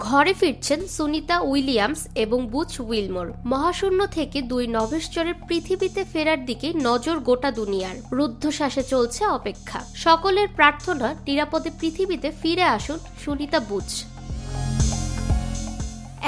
ঘরে ফিরছেন সুনিতা উইলিয়ামস এবং বুচ উইলমোর। মহাশূন্য থেকে 2 নভেশ্চরের পৃথিবীতে ফেরার দিকে নজর গোটা দুনিয়ার। রুদ্ধশ্বাসে চলছে অপেক্ষা। সকলের প্রার্থনা নিরাপদে পৃথিবীতে ফিরে আসুন সুনিতা বুচ।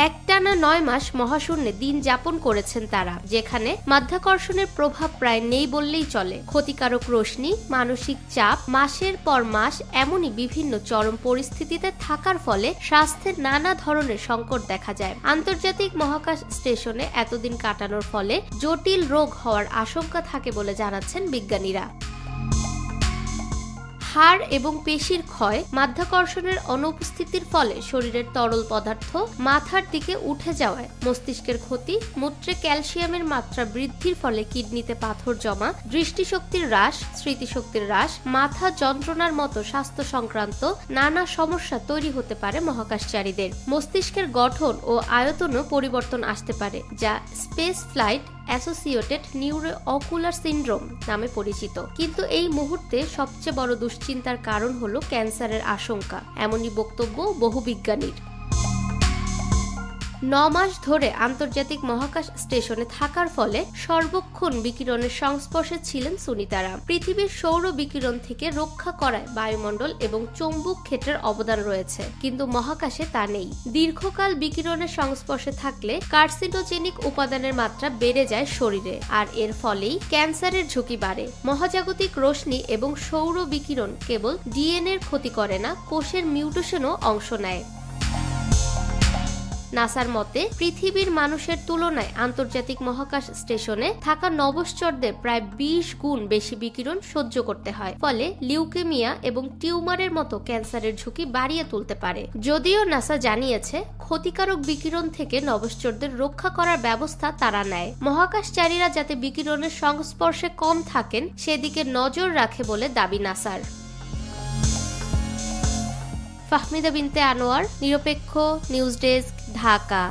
একটানা 9 মাস মহাশূন্যে দিন যাপন করেছেন তারা, যেখানে মাধ্যাকর্ষণের প্রভাব প্রায় নেই বললেই চলে। ক্ষতিকারক রশ্মি, মানসিক চাপ, মাসের পর মাস এমনই বিভিন্ন চরম পরিস্থিতিতে থাকার ফলে স্বাস্থ্যের নানা ধরনের সংকট দেখা যায়। আন্তর্জাতিক মহাকাশ স্টেশনে এতদিন কাটানোর ফলে জটিল রোগ হওয়ার আশঙ্কা থাকে বলে জানাচ্ছেন বিজ্ঞানীরা। হাড় এবং পেশির ক্ষয়, মাধ্যাকর্ষণের অনুপস্থিতির ফলে শরীরের তরল পদার্থ মাথার দিকে উঠে যাওয়ায় মস্তিষ্কের ক্ষতি, মূত্রে ক্যালসিয়ামের মাত্রা বৃদ্ধির ফলে কিডনিতে পাথর জমা, দৃষ্টিশক্তির হ্রাস, স্মৃতিশক্তির হ্রাস, মাথা যন্ত্রণার মতো স্বাস্থ্য সংক্রান্ত নানা সমস্যা তৈরি হতে পারে মহাকাশচারীদের। মস্তিষ্কের গঠন ও আয়তনও পরিবর্তন আসতে পারে, যা space flight associated neuro ocular syndrome নামে পরিচিত। কিন্তু এই মুহূর্তে সবচেয়ে বড় দুশ্চিন্তার কারণ হলো ক্যান্সারের আশঙ্কা, এমনই বক্তব্য বহু বিজ্ঞানীর। 9 মাস ধরে আন্তর্জাতিক মহাকাশ স্টেশনে থাকার ফলে সর্বক্ষণ বিকিরণের সংস্পর্শে ছিলেন সুনিতারা। পৃথিবীর সৌর বিকিরণ থেকে রক্ষা করায় বায়ুমণ্ডল এবং চৌম্বক ক্ষেত্রের অবদান রয়েছে, কিন্তু মহাকাশে তা নেই। দীর্ঘকাল বিকিরণের সংস্পর্শে থাকলে কার্সিনোজেনিক উপাদানের মাত্রা বেড়ে যায় শরীরে, আর এর ফলেই ক্যান্সারের ঝুঁকি বাড়ে। মহাজাগতিক রশ্মি এবং সৌর বিকিরণ কেবল ডিএনএর ক্ষতি করে না, কোষের মিউটেশনও অংশ নেয়। নাসার মতে পৃথিবীর মানুষের তুলনায় আন্তর্জাতিক মহাকাশ স্টেশনে থাকা নভশ্চরদের প্রায় 20 গুণ বেশি বিকিরণ সহ্য করতে হয়, ফলে লিউকেমিয়া এবং টিউমারের মতো ক্যান্সারের ঝুঁকি বাড়িয়ে তুলতে পারে। যদিও নাসা জানিয়েছে ক্ষতিকারক বিকিরণ থেকে নভশ্চরদের রক্ষা করার ব্যবস্থা তারা নেয়। মহাকাশচারীরা যাতে বিকিরণের সংস্পর্শে কম থাকেন সেদিকে নজর রাখে বলে দাবি নাসার। ফাহমিদা বিনতে আনোয়ার, নিরপেক্ষ নিউজ ডেস্ক, ঢাকা।